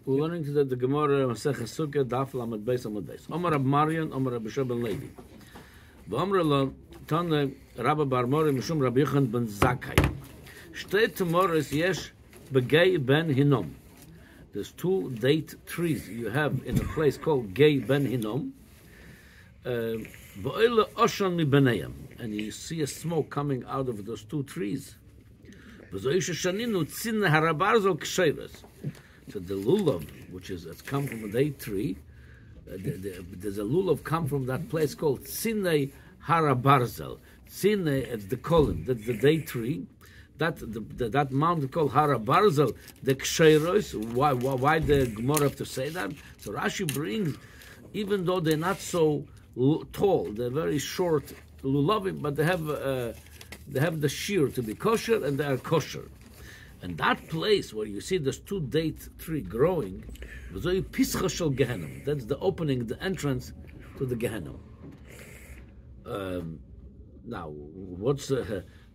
We're learning to the Gemara Masechah Sukkah Daf Lamed Beis Amud Beis. Omar Rab Marian, Omar Rab Yishua ben Levi. V'Omar lo Tane Rabba Bar Mori Mishum Rabbi Yochanan ben Zakkai. Shtei Tmoris yesh begei ben Hinnom. There's 2 date trees you have in a place called Gei ben Hinnom. V'oile Oshan mi benayim, and you see a smoke coming out of those 2 trees. V'zoisha shaninu tzin harabarzel k'sheiros. So the lulav, which is it's come from a date tree, there's a lulav come from that place called Tzine Harabarzel. Tzine, it's the column, that's the date tree. That mountain called Harabarzel, the Ksheiros. Why the Gemara have to say that? So Rashi brings, even though they're not so tall, they're very short lulavim, but they have the Shiur to be kosher, and they are kosher. And that place where you see this 2 date tree growing, that's the opening, the entrance to the Gehennom. Now,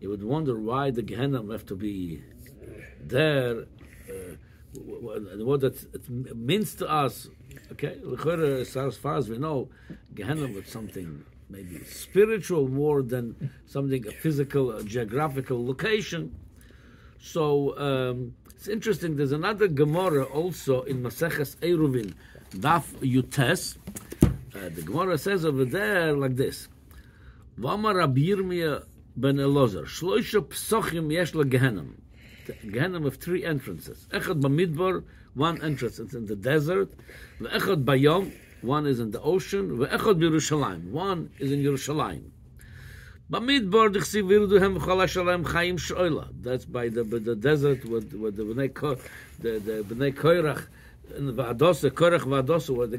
you would wonder why the Gehennom have to be there, what it means to us. Okay, as far as we know, Gehennom is something maybe spiritual more than something a physical, a geographical location. So it's interesting. There's another Gemara also in Maseches Eruvin, Daf Yutes. The Gemara says over there like this: V'amar Rabbi Yirmiyah ben Elazar, Shloisha Psochim yesh leGehennom. Gehennom have 3 entrances. Echad b'midbar, 1 entrance is in the desert. Ve'echad bayom, 1 is in the ocean. Ve'echad b'Yerushalayim, 1 is in Yerushalayim. That's by the desert with the Bnei Korach and the Korach Vadosa, where they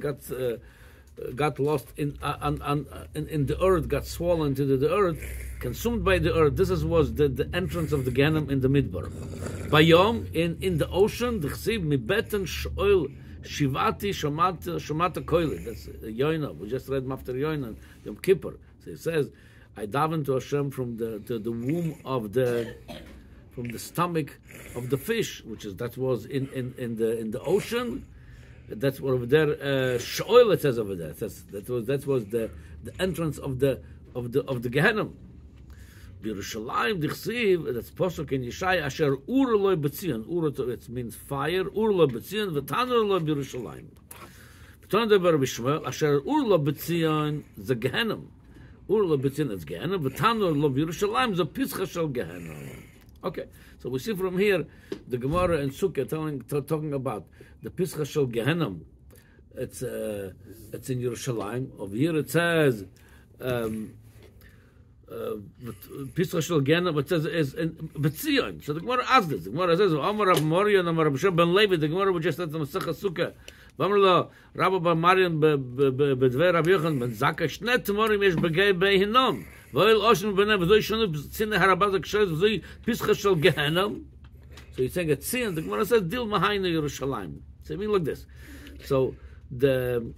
got lost in the earth, got swollen into the earth, consumed by the earth. This was the entrance of the Gehennom in the Midbar. Bayom, in the ocean, the Chsiv Mibeten Shoil Shivati Shomata Koile. That's Yoina. We just read Mafter Yoina, Yom Kippur. So it says, I daven to Hashem from the womb of from the stomach of the fish, that was in the ocean. That's what over there. Shoil, it says over there. That was the entrance of the Gehennom. Yerushalayim dichsiv. That's posuk in Yeshaya. Asher ur loy betzion. Ur, it means fire. Ur loy betzion. V'tanur loy Yerushalayim. V'tanur ber Bishmuel. Asher ur loy betzion. The Gehennom. Urla B'tzin is Gehennom, V'tanur lo Yerushalayim the Pischa shel Gehennom. Okay, so we see from here the Gemara and Sukkah talking about the Pischa shel Gehennom. It's in Yerushalayim. Over here it says Pischa shel Gehennom. It says is in B'tzion. So the Gemara asks this. The Gemara says, Omar Rab Mori and Omar Rab Yishua ben Levi. The Gemara we just said in the Masechah Sukkah. V'amar Rabba Bar Marian bedvei Rabbi Yochanan ben Zakkai shnei tmorim yesh begei bei Hinnom v'oil oshen b'nei v'zoi shonu b'tzine harabaz k'shoyz v'zoi pischa shel Gehennom. So he's saying a tzin. The Gemara says dil mahayna Yerushalayim. So I mean like this. So the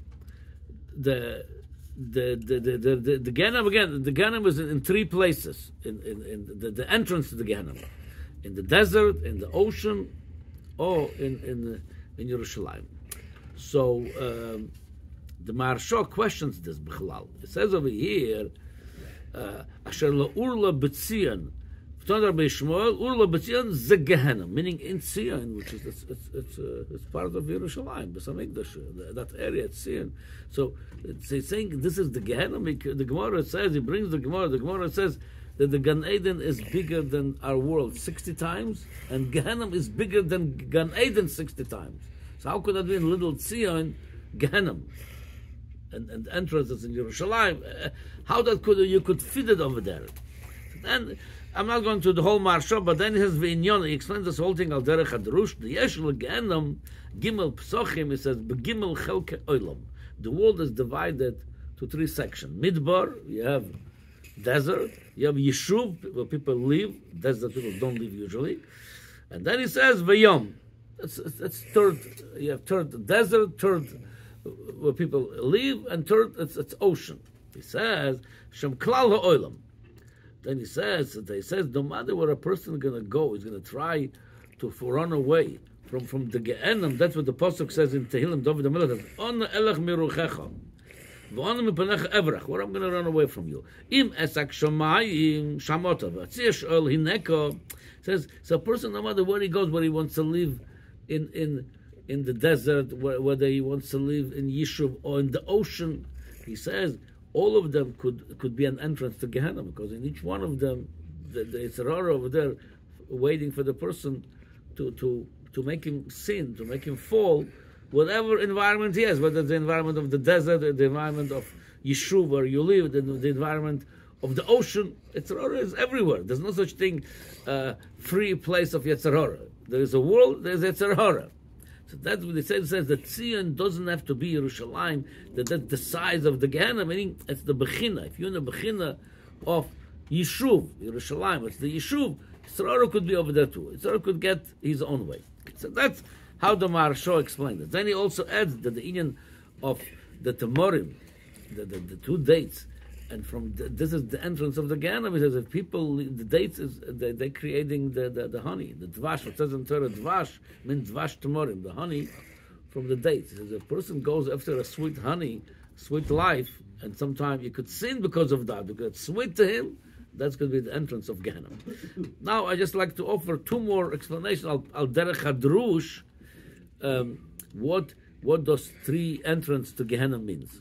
Gehennom again. The Gehennom was in 3 places in the entrance to the Gehennom, in the desert, in the ocean, or in Yerushalayim. So the Maharsha questions this b'chalal. It says over here, "Asher la'urla b'tzion." V'tonar b'Yishmael urla b'tzion ze Gehennom, meaning in Tzion, which is it's part of Yerushalayim, B'Samikdash, that area at Tzion. So it's saying this is the Gehennom. The Gemara says, he brings the Gemara. The Gemara says that the Gan Eden is bigger than our world 60 times, and Gehennom is bigger than Gan Eden 60 times. So how could that be in little Tzion, Gehennom, and the entrance is in Yerushalayim? How you could fit it over there? Then I'm not going to the whole Maharsha, but then he has V'inyon. He explains this whole thing al derech hadrush. The yesh leGehennom gimel psochim. He says begimel chelke olam. The world is divided to 3 sections. Midbar, you have desert. You have Yishuv, where people live. Desert people don't live usually. And then he says V'yom. It's third. You have third desert, third where people live, and third it's ocean. He says Shem klal ha'olam. Then he says no matter where a person is going to go, he's going to try to run away from the Gehennom. That's what the pasuk says in Tehillim. David the Melech says, "Ona elach miruchecha, v'ona mipanecha evrach." Where I'm going to run away from you. Im esak shamayim shamota v'tzish el hineko. Says so. A person, no matter where he goes, where he wants to live in the desert, whether he wants to live in Yishuv or in the ocean, he says all of them could be an entrance to Gehenna, because in each one of them, the Yetzer Hara over there waiting for the person to make him sin, to make him fall, whatever environment he has, whether it's the environment of the desert, or the environment of Yishuv where you live, the environment of the ocean. Yetzer Hara is everywhere. There's no such thing, free place of Yetzer Hara. There is a world, there's Yetzer Hara. So that's what it says. It says that Tzion doesn't have to be Yerushalayim, that's the size of the Gehenna, meaning it's the Bechina. If you're in the Bechina of Yishuv, Yerushalayim, it's the Yishuv, Yetzer Hara could be over there too. Yetzer Hara could get his own way. So that's how the Maharsha explained it. Then he also adds that the Inyan of the Tamorim, the 2 dates, and this is the entrance of the Gehenna. He says if people, the dates is they're creating the honey, the dvash. It says in Torah, dvash means dvash tamorim, the honey from the dates. He says if a person goes after a sweet honey, sweet life, and sometimes you could sin because of that, because it's sweet to him. That's going to be the entrance of Gehenna. Now I just like to offer 2 more explanations. Al derech hadrush, what those 3 entrance to Gehenna means.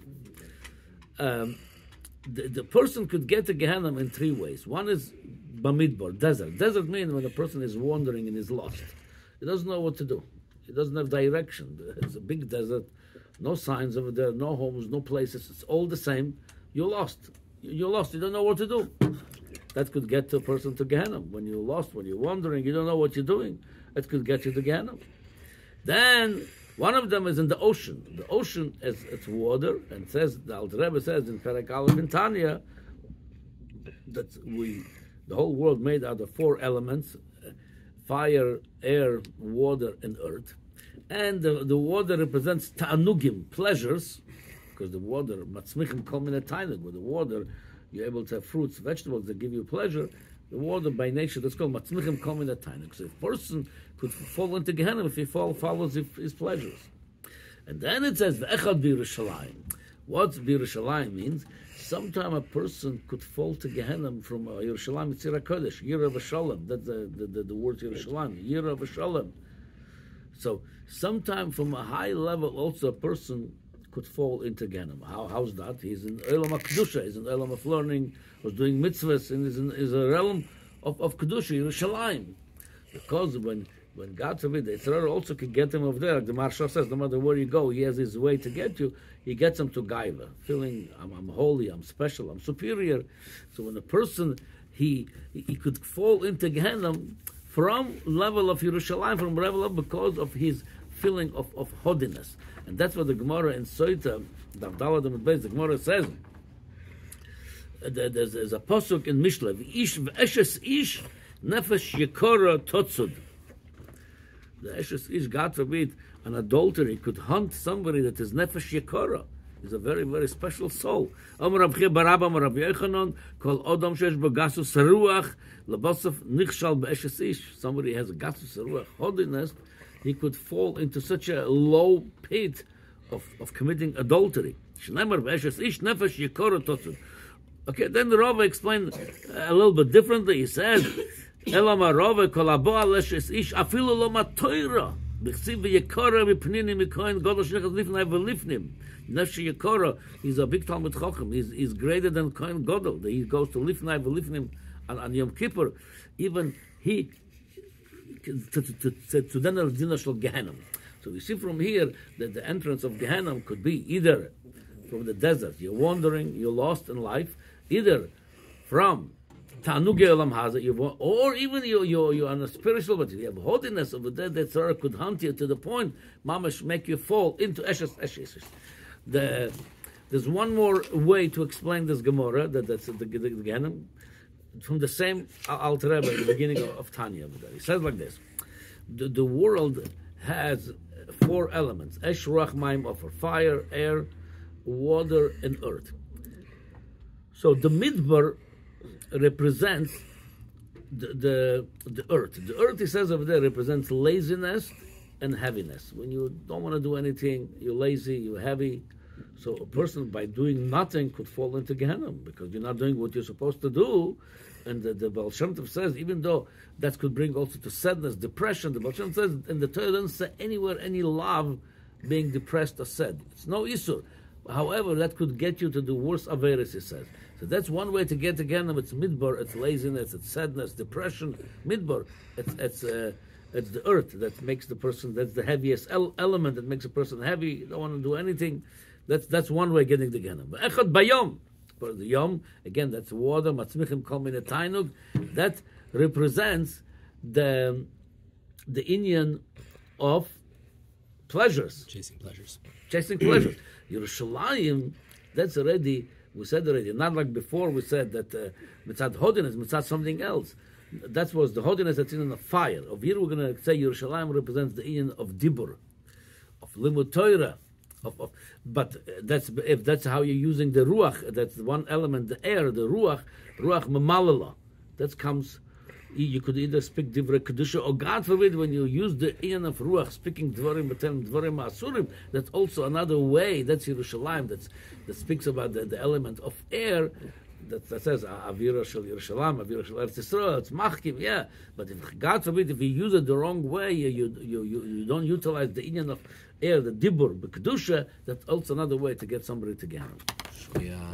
The person could get to Gehenna in 3 ways. One is Bamidbar, desert. Desert means when a person is wandering and is lost. He doesn't know what to do. He doesn't have direction. It's a big desert, no signs over there, no homes, no places. It's all the same. You're lost. You're lost. You don't know what to do. That could get a person to Gehenna. When you're lost, when you're wandering, you don't know what you're doing. It could get you to Gehenna. Then one of them is in the ocean. The ocean is it's water, and says the Alter Rebbe says in Perek Aleph in Tanya that the whole world made out of 4 elements: fire, air, water, and earth. And the water represents ta'anugim, pleasures, because the water matzmichim kol minei tainug. With the water, you're able to have fruits, vegetables that give you pleasure. The water by nature, that's called matzmichim kol minei tainug. So a person could fall into Gehenna if he follows his pleasures. And then it says v'echad b'Yerushalayim. What b'Yerushalayim means? Sometime a person could fall to Gehenna from Yerushalayim. It's Yira Kodesh, Yira v'Shalom. That's the word Yerushalayim, Yira v'Shalom. So sometime from a high level, also a person could fall into Gehenna. How's that? He's in Elam HaKedusha, he's in Elam of learning, was doing mitzvahs, and is a realm of Kedusha, Yerushalayim. Because when God forbid, the Yetzer Hara also can get him over there. Like the Maharsha says, no matter where you go, he has his way to get you. He gets him to Gaiva, feeling I'm holy, I'm special, I'm superior. So when a person, he could fall into Gehenna from level of Yerushalayim, from level of, because of his feeling of hodiness. And that's what the Gemara in Soita, the Gemara says. There's a pasuk in Mishle, Ish v'eshes ish nefesh yekora totzud. The eshes ish, God forbid, an adultery could hunt somebody that is nefesh yekora. He's a very, very special soul. Amar Rav Chia bar Abba, Amar Rav Yochanan, kol odom shesh b'gasus haruach lebasov nichshal b'eshes ish. Somebody has a gasus haruach, hodiness, he could fall into such a low pit of committing adultery. Shneimar b'eshes ish nefesh yekora totzud. Okay, then the Rava explained a little bit differently. He said, Elam HaRava kol habo al eshes ish afilu lo matoira b'chsiv v'yekora mipnini mikoin godol shenichas lifnai v'lifnim. Nefesh yekora, he's a big Talmud Chacham. He's greater than Kohen Godol. He goes to lifnai v'lifnim on Yom Kippur. Even he to then al dinah shel Gehennom. So we see from here that the entrance of Gehennom could be either from the desert, you're wandering, you're lost in life, either from Ta'anug Olam Hazeh, or even you're on a spiritual, but you have holiness over there that Sarah could hunt you to the point, mamash, make you fall into Eshes. There's one more way to explain this Gemara, that's the Gehennom, from the same Alter Rebbe at the beginning of Tanya. He says like this: the world has 4 elements: Esh, Ruach, Mayim, Ofer, fire, air, water, and earth. So the Midbar represents the earth. The earth, he says over there, represents laziness and heaviness. When you don't want to do anything, you're lazy, you're heavy. So a person by doing nothing could fall into Gehennom because you're not doing what you're supposed to do. And the Baal Shem Tov says, even though that could bring also to sadness, depression, the Baal Shem Tov says, and the Torah doesn't say anywhere any love being depressed or sad. It's no Isur. However, that could get you to do worse Averis, he says. So that's one way to get to Gehennom. It's midbar, it's laziness, it's sadness, depression. Midbar, it's the earth that makes the person, that's the heaviest element that makes a person heavy. You don't want to do anything. That's one way of getting the Gehennom. Echad bayom. For the yom, again, that's water, matzmichim kol min tainug. That represents the inyan of pleasures. Chasing pleasures. Yerushalayim, that's already, we said already, not like before we said that mitzad hodiness, mitzad something else. That was the hodiness that's in the fire. Of here we're going to say Yerushalayim represents the inyan of dibur, of limud Torah. But if that's how you're using the ruach, that's one element, the air, the ruach memalala. That comes, you could either speak divrei kedusha, or God forbid, when you use the ian of ruach, speaking dvarim b'tem, dvarim asurim, that's also another way. That's Yerushalayim. That speaks about the element of air. That says avira shel Yerushalayim, avira shel Eretz Yisrael. It's machkim, yeah. But if God forbid, if you use it the wrong way, you don't utilize the inyan of air, the dibur, the kedusha. That's also another way to get somebody to Gehennom. Yeah.